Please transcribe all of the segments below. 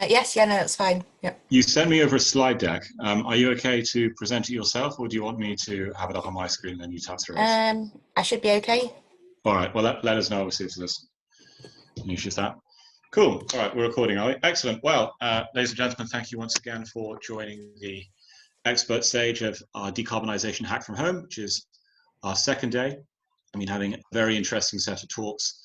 Yes, yeah, no, that's fine. Yeah. You sent me over a slide deck. Are you okay to present it yourself, or do you want me to have it up on my screen and then you tap through it? I should be okay. All right. Well, let us know obviously if there's any issues with that. Cool. All right, we're recording, are we? Excellent. Well, ladies and gentlemen, thank you once again for joining the expert stage of our decarbonisation hack from home, which is our second day. I mean, having a very interesting set of talks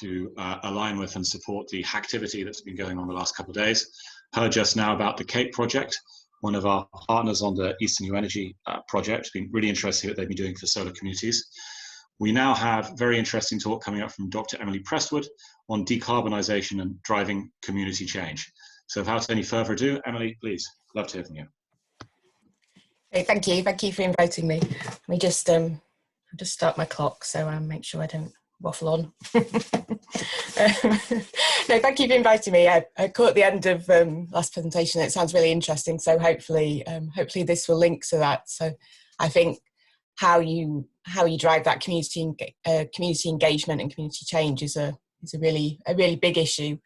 to align with and support the hacktivity that's been going on the last couple of days. Heard just now about the CAPE project, one of our partners on the Eastern New Energy project. It's been really interesting what they've been doing for solar communities. We now have very interesting talk coming up from Dr. Emily Prestwood on decarbonisation and driving community change. So without any further ado, Emily, please, love to hear from you. Hey, thank you. Thank you for inviting me. Let me just start my clock so I make sure I don't waffle on. No, thank you for inviting me. I caught the end of last presentation. It sounds really interesting. So hopefully this will link to that. So I think how you drive that community engagement and community change is a really big issue.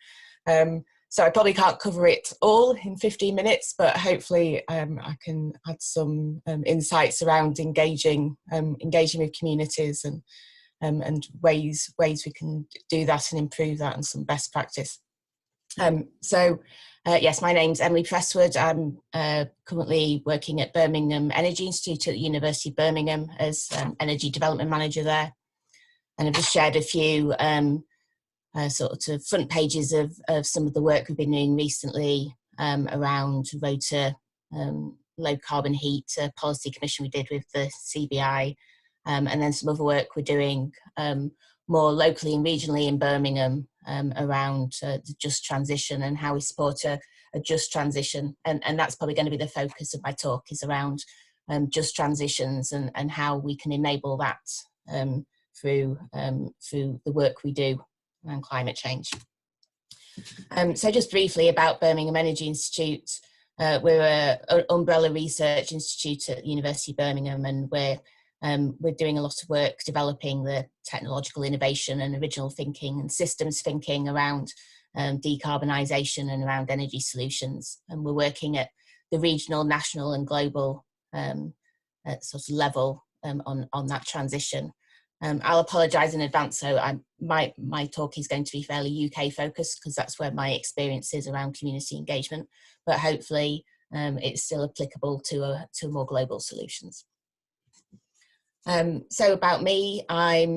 So I probably can't cover it all in 15 minutes, but hopefully I can add some insights around engaging with communities and ways we can do that and improve that, and some best practice. Yes, my name's Emily Prestwood. I'm currently working at Birmingham Energy Institute at the University of Birmingham as Energy Development Manager there. And I've just shared a few sort of front pages of some of the work we've been doing recently around road to low carbon heat policy commission we did with the CBI, and then some other work we're doing more locally and regionally in Birmingham around the just transition and how we support a just transition. And that's probably going to be the focus of my talk, is around just transitions and how we can enable that through the work we do around climate change. So just briefly about Birmingham Energy Institute. We're an umbrella research institute at the University of Birmingham, and we're doing a lot of work developing the technological innovation and original thinking and systems thinking around decarbonisation and around energy solutions. And we're working at the regional, national and global sort of level on that transition. I'll apologise in advance, so my talk is going to be fairly UK focused because that's where my experience is around community engagement, but hopefully it's still applicable to more global solutions. So about me, as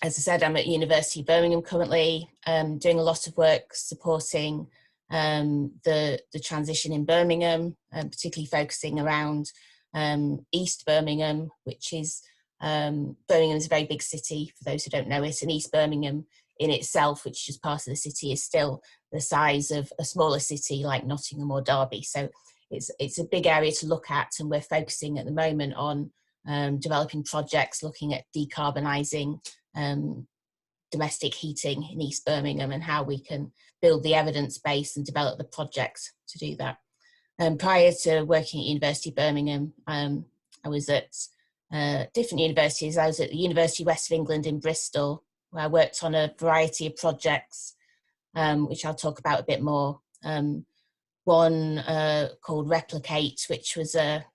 I said, I'm at University of Birmingham currently, doing a lot of work supporting the transition in Birmingham, particularly focusing around East Birmingham, which is Birmingham is a very big city, for those who don't know it, and East Birmingham in itself, which is part of the city, is still the size of a smaller city like Nottingham or Derby. So it's a big area to look at, and we're focusing at the moment on developing projects looking at decarbonising domestic heating in East Birmingham and how we can build the evidence base and develop the projects to do that. Prior to working at University of Birmingham, I was at different universities. I was at the University of West of England in Bristol, where I worked on a variety of projects, which I'll talk about a bit more. One called Replicate, which was a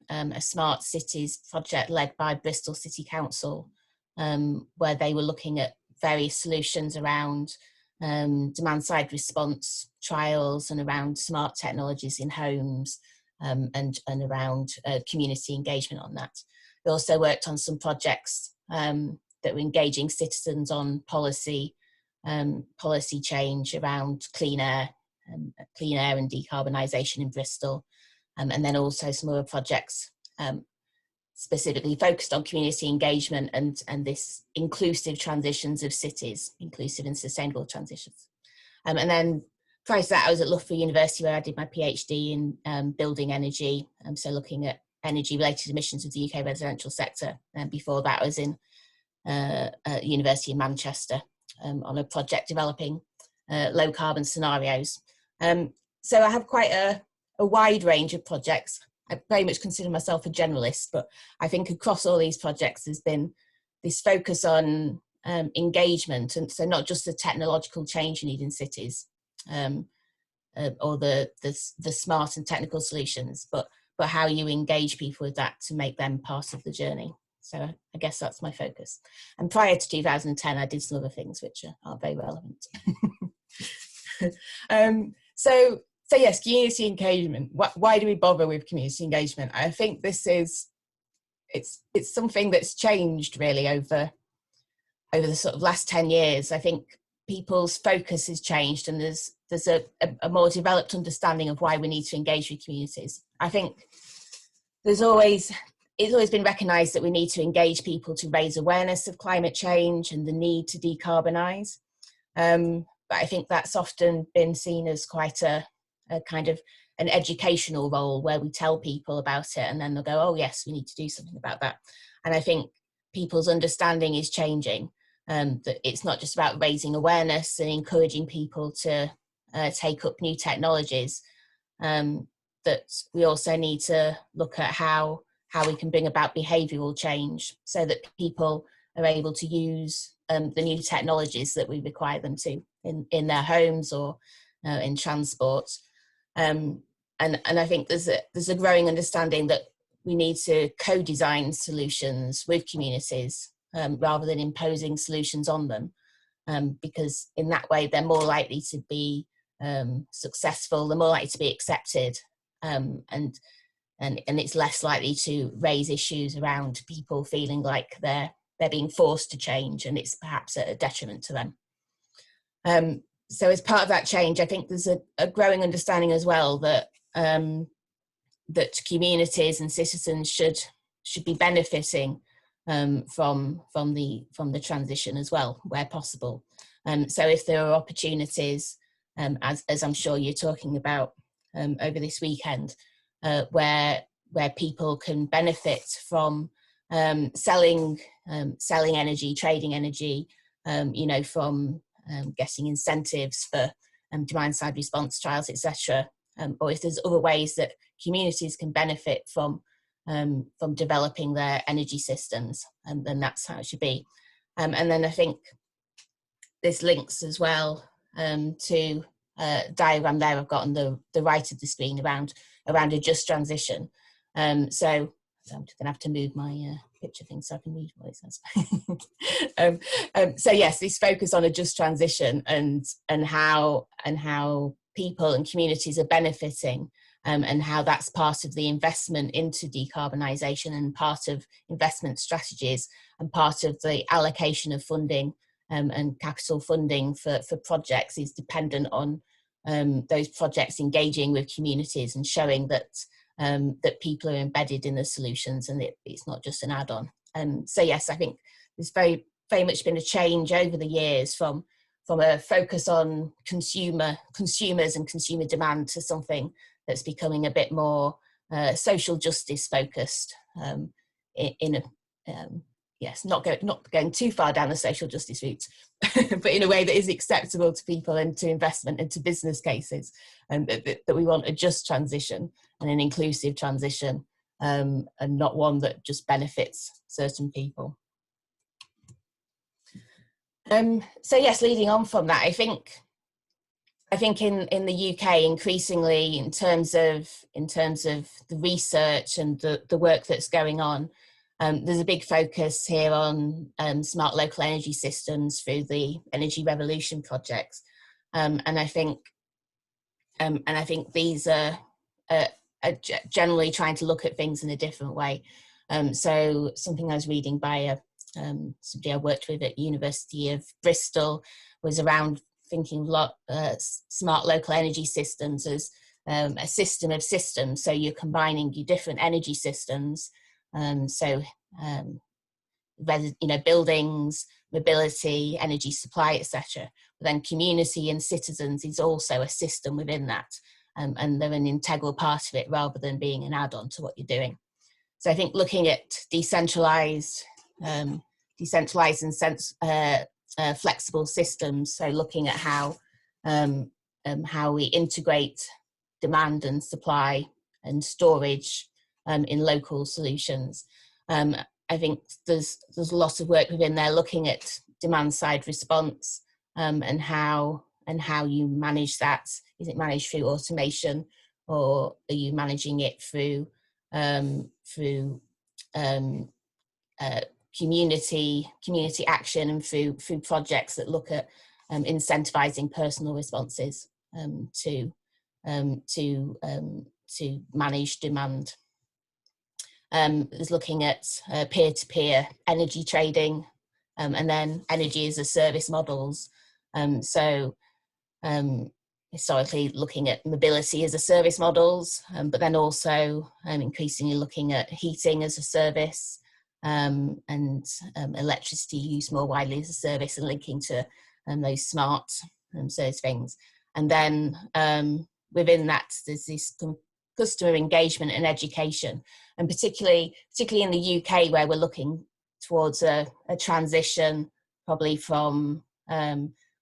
smart cities project led by Bristol City Council, where they were looking at various solutions around demand-side response trials and around smart technologies in homes, and around community engagement on that. We also worked on some projects that were engaging citizens on policy change around clean air and decarbonisation in Bristol, and then also some other projects specifically focused on community engagement and this inclusive transitions of cities, inclusive and sustainable transitions. And then prior to that, I was at Loughborough University, where I did my PhD in building energy, so looking at energy-related emissions of the UK residential sector. And before that, I was in University of Manchester on a project developing low-carbon scenarios. So I have quite a wide range of projects. I very much consider myself a generalist, but I think across all these projects there's been this focus on engagement, and so not just the technological change you need in cities, or the smart and technical solutions, but how you engage people with that to make them part of the journey. So I guess that's my focus. And prior to 2010, I did some other things which are very relevant. So yes, community engagement. Why do we bother with community engagement? I think this is, it's something that's changed really over the sort of last 10 years. I think people's focus has changed, and there's a more developed understanding of why we need to engage with communities. I think it's always been recognised that we need to engage people to raise awareness of climate change and the need to decarbonise. But I think that's often been seen as quite a kind of an educational role, where we tell people about it and then they'll go, oh yes, we need to do something about that. And I think people's understanding is changing, that it's not just about raising awareness and encouraging people to take up new technologies, that we also need to look at how we can bring about behavioural change so that people are able to use the new technologies that we require them to in their homes or in transport. And I think there's a growing understanding that we need to co-design solutions with communities rather than imposing solutions on them, because in that way they're more likely to be successful, they're more likely to be accepted, and it's less likely to raise issues around people feeling like they're being forced to change, and it's perhaps a detriment to them. So as part of that change, I think there's a growing understanding as well that that communities and citizens should be benefiting from the transition as well, where possible. So if there are opportunities, as I'm sure you're talking about over this weekend, where people can benefit from selling energy, trading energy, from getting incentives for demand side response trials, etc. Or if there's other ways that communities can benefit from developing their energy systems, then that's how it should be. And then I think this links as well to a diagram there I've got on the right of the screen around a just transition. So I'm just going to have to move my picture thing so I can read what it says. So yes, this focus on a just transition and how people and communities are benefiting, and how that's part of the investment into decarbonisation and part of investment strategies and part of the allocation of funding and capital funding for projects is dependent on those projects engaging with communities and showing that that people are embedded in the solutions and it's not just an add-on. So yes, I think there's very much been a change over the years from a focus on consumers and consumer demand to something that's becoming a bit more social justice focused, yes, not going too far down the social justice route, but in a way that is acceptable to people and to investment and to business cases, and that we want a just transition and an inclusive transition, and not one that just benefits certain people. So yes, leading on from that, I think in the UK increasingly in terms of the research and the work that's going on, there's a big focus here on smart local energy systems through the Energy Revolution projects, and I think these are generally trying to look at things in a different way. So something I was reading by somebody I worked with at University of Bristol was around thinking smart local energy systems as a system of systems. So you're combining your different energy systems. Buildings, mobility, energy supply, etc. But then community and citizens is also a system within that, and they're an integral part of it rather than being an add-on to what you're doing. So I think looking at decentralized and flexible systems. So looking at how we integrate demand and supply and storage in local solutions. I think there's a lot of work within there looking at demand side response, and how and how you manage that. Is it managed through automation, or are you managing it through community action and through projects that look at incentivizing personal responses to manage demand. Is looking at peer-to-peer energy trading, and then energy as a service models. Historically looking at mobility as a service models, but then also increasingly looking at heating as a service, and electricity use more widely as a service, and linking to those smart service things. And then within that, there's this customer engagement and education, and particularly in the UK, where we're looking towards a transition, probably from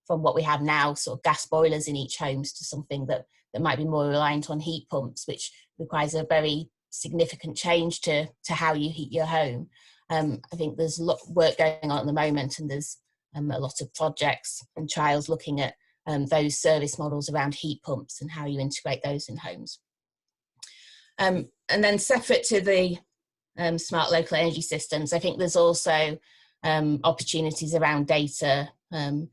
what we have now, sort of gas boilers in each homes, to something that might be more reliant on heat pumps, which requires a very significant change to how you heat your home. I think there's a lot of work going on at the moment, and there's a lot of projects and trials looking at those service models around heat pumps and how you integrate those in homes. And then separate to the smart local energy systems, I think there's also opportunities around data that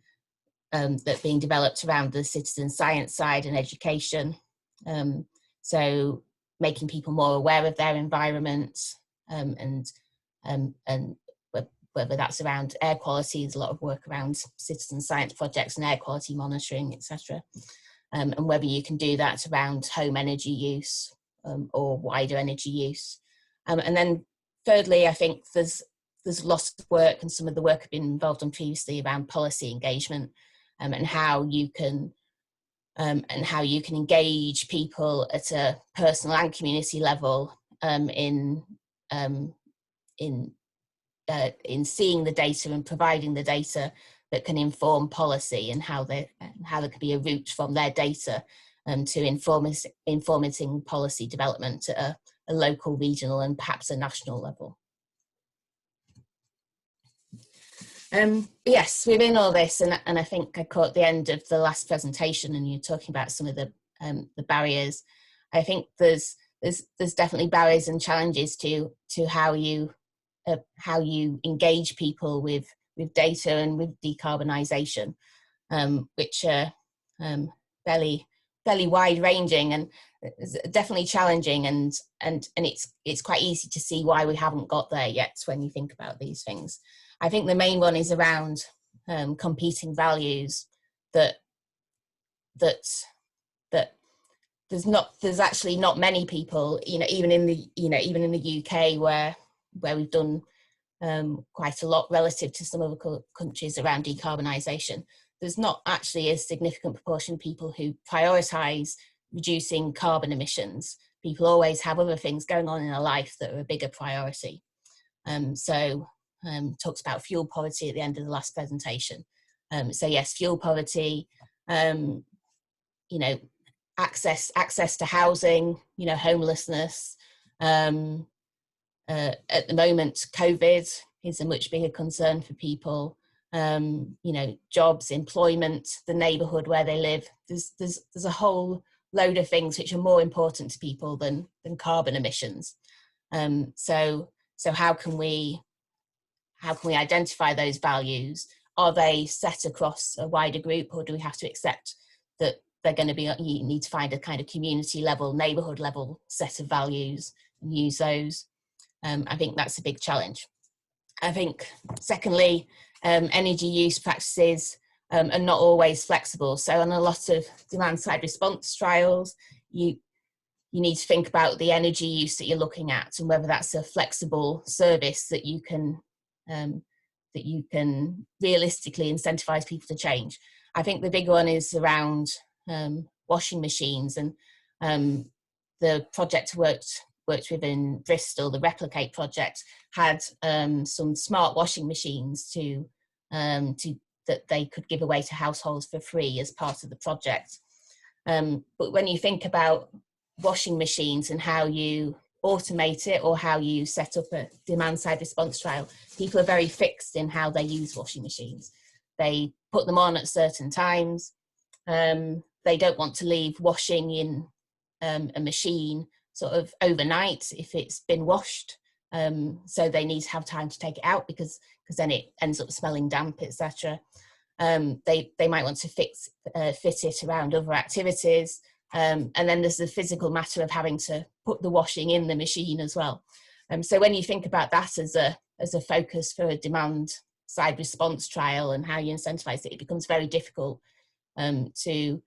are being developed around the citizen science side and education. So making people more aware of their environment, and whether that's around air quality, there's a lot of work around citizen science projects and air quality monitoring, etc. And whether you can do that around home energy use or wider energy use. And then thirdly, I think there's lots of work, and some of the work I've been involved in previously, around policy engagement, and how you can engage people at a personal and community level in seeing the data and providing the data that can inform policy, and how there can be a route from their data to informing policy development at a local, regional, and perhaps a national level. Yes, within all this, and I think I caught the end of the last presentation, and you're talking about some of the barriers. I think there's definitely barriers and challenges to how you engage people with data and with decarbonisation, which are fairly wide ranging, and definitely challenging, and it's quite easy to see why we haven't got there yet when you think about these things. I think the main one is around competing values, that there's actually not many people, even in the UK, where we've done quite a lot relative to some other countries around decarbonisation. There's not actually a significant proportion of people who prioritise reducing carbon emissions. People always have other things going on in their life that are a bigger priority. Talks about fuel poverty at the end of the last presentation. So yes, fuel poverty, access to housing, homelessness. At the moment, COVID is a much bigger concern for people. Jobs, employment, the neighbourhood where they live. There's a whole load of things which are more important to people than carbon emissions. So how can we identify those values? Are they set across a wider group, or do we have to accept that they're going to be, you need to find a kind of community level, neighbourhood level set of values and use those? I think that's a big challenge. I think secondly, energy use practices are not always flexible. So on a lot of demand side response trials, you need to think about the energy use that you're looking at, and whether that's a flexible service that you can realistically incentivize people to change. I think the big one is around washing machines, and the project worked with in Bristol, the Replicate project, had some smart washing machines that they could give away to households for free as part of the project. But when you think about washing machines and how you automate it, or how you set up a demand side response trial, people are very fixed in how they use washing machines. They put them on at certain times, They don't want to leave washing in a machine sort of overnight if it's been washed. So they need to have time to take it out because then it ends up smelling damp, etc. They might want to fit it around other activities. And then there's the physical matter of having to put the washing in the machine as well. So when you think about that as a focus for a demand side response trial and how you incentivize it, it becomes very difficult to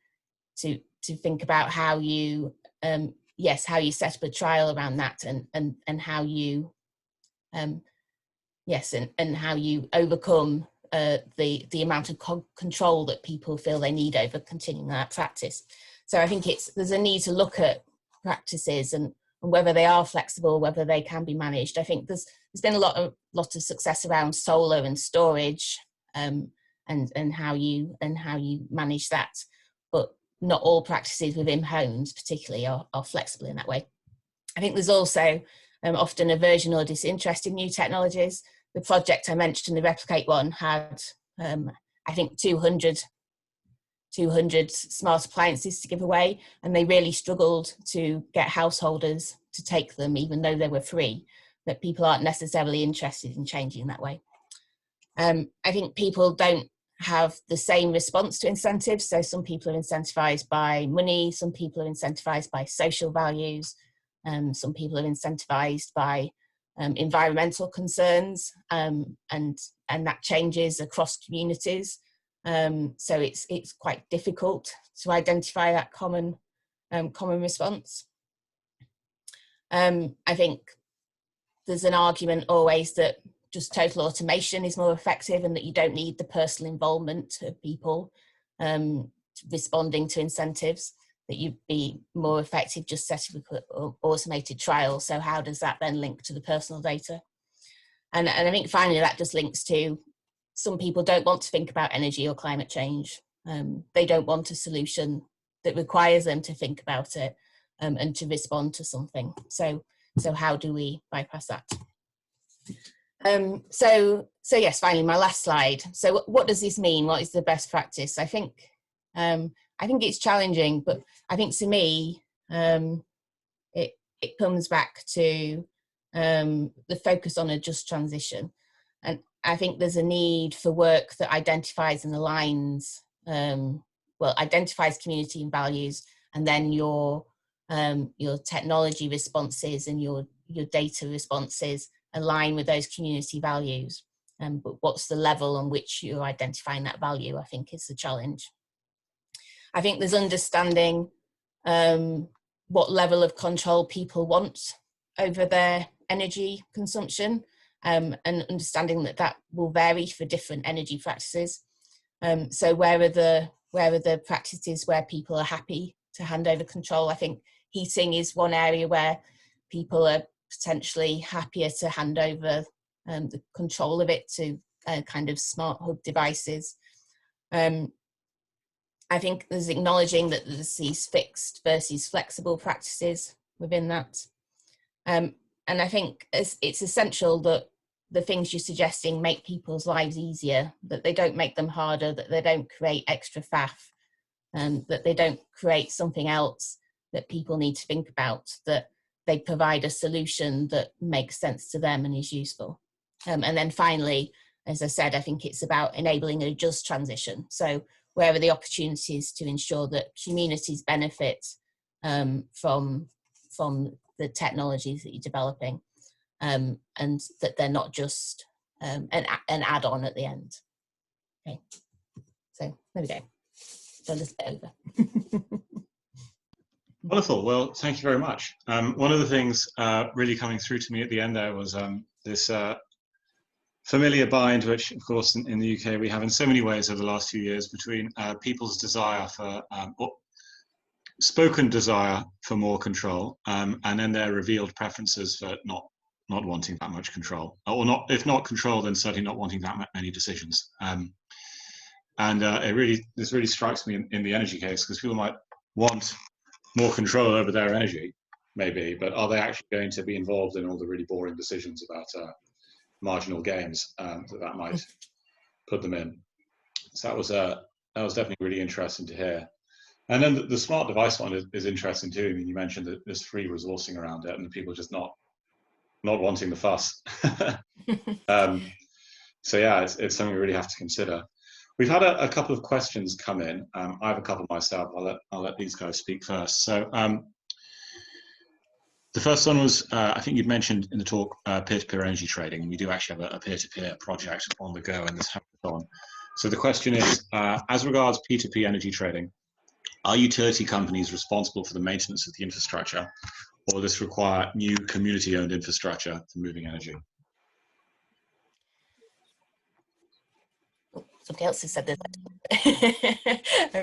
think about how you how you set up a trial around that and how you and how you overcome the amount of control that people feel they need over continuing that practice. So I think there's a need to look at practices and whether they are flexible, whether they can be managed. I think there's been a lot of success around solar and storage, and how you manage that, but not all practices within homes particularly are flexible in that way. I think there's also often aversion or disinterest in new technologies. The project I mentioned, the Replicate one, had I think 200 smart appliances to give away, and they really struggled to get householders to take them even though they were free, that people aren't necessarily interested in changing that way. I think people don't have the same response to incentives. So some people are incentivized by money, some people are incentivized by social values, some people are incentivized by environmental concerns, and that changes across communities. So it's quite difficult to identify that common response. I think there's an argument always that just total automation is more effective and that you don't need the personal involvement of people responding to incentives, that you'd be more effective just setting up an automated trial. So how does that then link to the personal data? And I think finally that just links to some people don't want to think about energy or climate change. They don't want a solution that requires them to think about it and to respond to something. So how do we bypass that? So yes, finally, my last slide. So what does this mean? What is the best practice? I think it's challenging, but I think to me, it comes back to the focus on a just transition. And I think there's a need for work that identifies and aligns, identifies community and values, and then your technology responses and your data responses align with those community values. But what's the level on which you're identifying that value, I think, is the challenge. I think there's understanding what level of control people want over their energy consumption, and understanding that will vary for different energy practices. So where are the practices where people are happy to hand over control? I think heating is one area where people are potentially happier to hand over the control of it to kind of smart hub devices. I think there's acknowledging that there's these fixed versus flexible practices within that. And I think it's essential that the things you're suggesting make people's lives easier, that they don't make them harder, that they don't create extra faff, that they don't create something else that people need to think about, that they provide a solution that makes sense to them and is useful. And then finally, as I said, I think it's about enabling a just transition. So where are the opportunities to ensure that communities benefit from the technologies that you're developing, and that they're not just an add-on at the end. Okay, so there we go. So just over. Wonderful. Well, thank you very much. One of the things really coming through to me at the end there was this familiar bind, which, of course, in the UK we have in so many ways over the last few years, between people's desire for, or spoken desire for more control, and then their revealed preferences for not wanting that much control, or not, if not control, then certainly not wanting that many decisions. This really strikes me in the energy case, because people might want more control over their energy, maybe, but are they actually going to be involved in all the really boring decisions about marginal gains that might put them in? So that was that was definitely really interesting to hear. And then the smart device one is interesting too. I mean, you mentioned that there's free resourcing around it, and people just not wanting the fuss. So yeah, it's something we really have to consider. We've had a couple of questions come in. I have a couple myself. I'll let these guys speak first. So the first one was, I think you'd mentioned in the talk, peer-to-peer energy trading, and we do actually have a peer-to-peer project on the go in this hackathon. So the question is, as regards P2P energy trading, are utility companies responsible for the maintenance of the infrastructure, or does this require new community-owned infrastructure for moving energy? Somebody else has said this.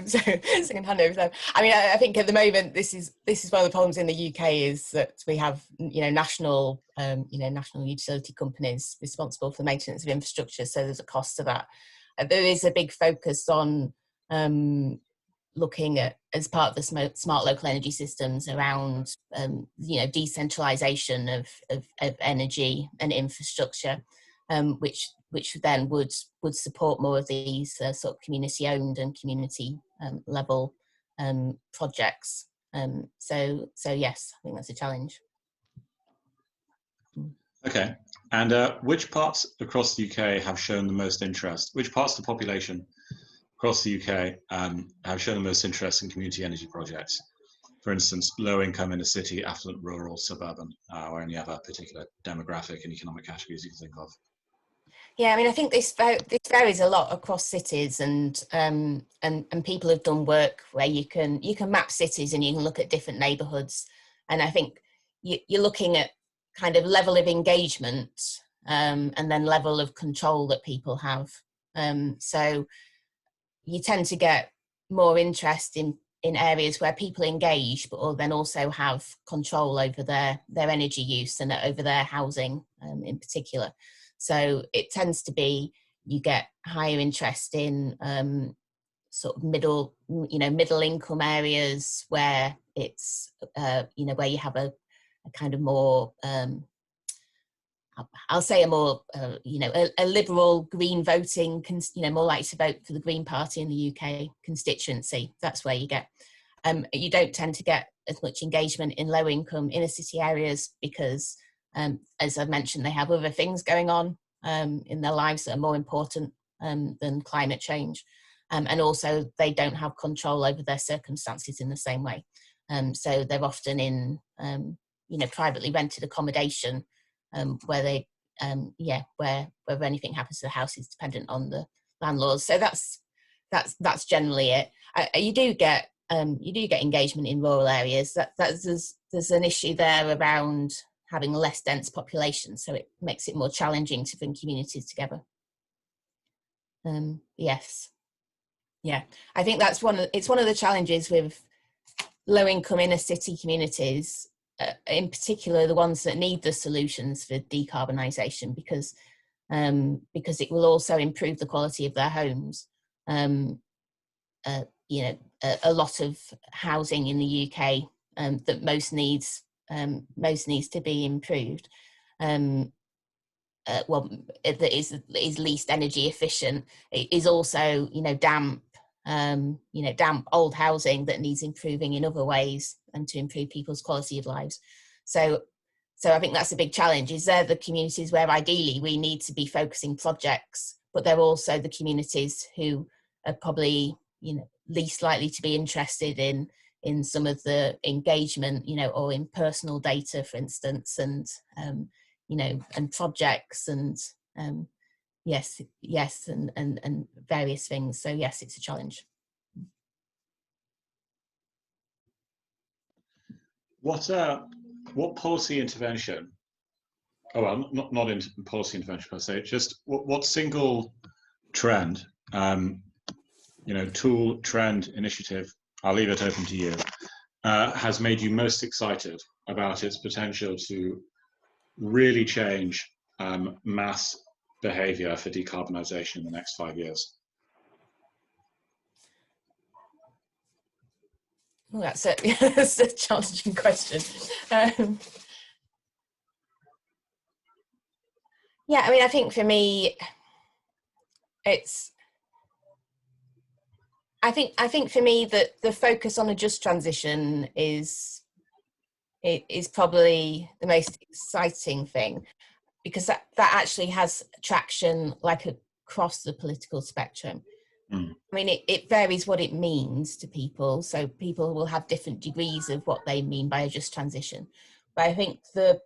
So I can hand over to them. I mean, I think at the moment this is one of the problems in the UK, is that we have national national utility companies responsible for the maintenance of infrastructure. So there's a cost to that. There is a big focus on looking at, as part of the smart local energy systems, around decentralisation of energy and infrastructure, which then would support more of these sort of community owned and community level projects. So yes, I think that's a challenge. Okay, and which parts across the UK have shown the most interest? Which parts of the population across the UK have shown the most interest in community energy projects? For instance, low income, inner city, affluent, rural, suburban, or any other particular demographic and economic categories you can think of? Yeah, I mean, I think this varies a lot across cities, and people have done work where you can map cities and you can look at different neighbourhoods, and I think you're looking at kind of level of engagement and then level of control that people have. So you tend to get more interest in areas where people engage, but then also have control over their energy use and over their housing in particular. So it tends to be, you get higher interest in sort of middle income areas, where it's where you have a kind of more I'll say a more a liberal green voting, more likely to vote for the Green Party in the UK constituency. That's where you get. You don't tend to get as much engagement in low income inner city areas, because as I've mentioned, they have other things going on in their lives that are more important than climate change, and also they don't have control over their circumstances in the same way. So they're often in privately rented accommodation, where they where anything happens to the house is dependent on the landlords. So that's generally it. You do get engagement in rural areas. There's an issue there around having less dense population, so it makes it more challenging to bring communities together. Yes, yeah, I think that's one of the challenges with low income inner city communities, in particular the ones that need the solutions for decarbonisation, because it will also improve the quality of their homes. A lot of housing in the UK that most needs to be improved. That is least energy efficient. It is also damp. Damp old housing that needs improving in other ways, and to improve people's quality of lives. So I think that's a big challenge. Is they're the communities where ideally we need to be focusing projects, but they're also the communities who are probably least likely to be interested in some of the engagement, or in personal data, for instance, and and projects, and yes, and various things. So yes, it's a challenge. What policy intervention? Oh well, not in policy intervention per se. Just what single trend, tool, trend, initiative, I'll leave it open to you, has made you most excited about its potential to really change mass behaviour for decarbonisation in the next 5 years? Well, that's a challenging question. Yeah, I mean, I think for me, it's I think for me that the focus on a just transition is probably the most exciting thing, because that actually has traction like across the political spectrum. Mm. I mean, it varies what it means to people. So people will have different degrees of what they mean by a just transition. But I think the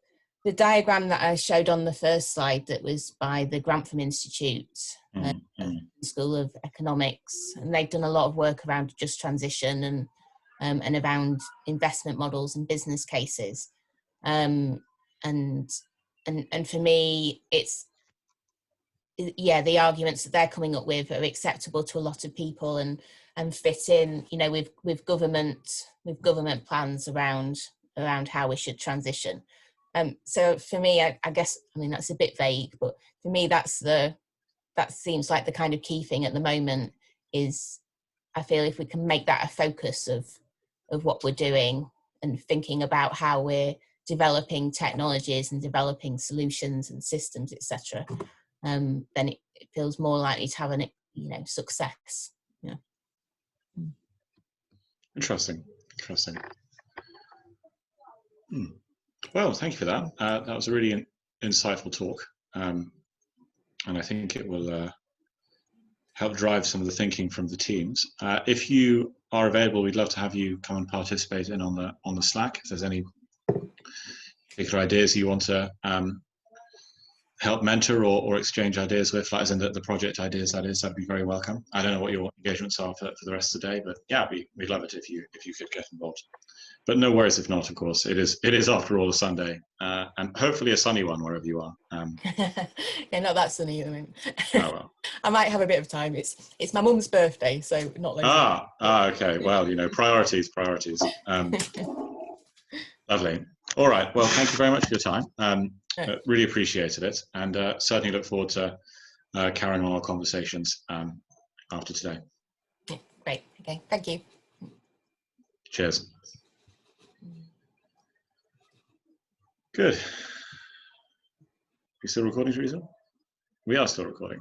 diagram that I showed on the first slide, that was by the Grantham Institute, School of Economics, and they've done a lot of work around just transition and around investment models and business cases. And for me, it's, yeah, the arguments that they're coming up with are acceptable to a lot of people and fit in, you know, with government plans around how we should transition. So for me, I guess, I mean, that's a bit vague, but for me, that seems like the kind of key thing at the moment. Is I feel if we can make that a focus of what we're doing and thinking about how we're developing technologies and developing solutions and systems, etc., then it feels more likely to have an, you know, success. Yeah. Interesting. Well, thank you for that. That was a really insightful talk, and I think it will help drive some of the thinking from the teams. If you are available, we'd love to have you come and participate in on the Slack. If there's any particular ideas you want to help mentor or exchange ideas with, like as in the project ideas, that'd be very welcome. I don't know what your engagements are for the rest of the day, but yeah, we'd love it if you could get involved. But no worries if not, of course. It is after all a Sunday, and hopefully a sunny one wherever you are. Yeah, not that sunny at the moment. Oh well. I might have a bit of time. It's my mum's birthday, so not later. Okay. Well, you know, priorities. Lovely. All right. Well, thank you very much for your time. Really appreciated it, and certainly look forward to carrying on our conversations after today. Yeah, great. Okay. Thank you. Cheers. Good. You still recording, Teresa? We are still recording.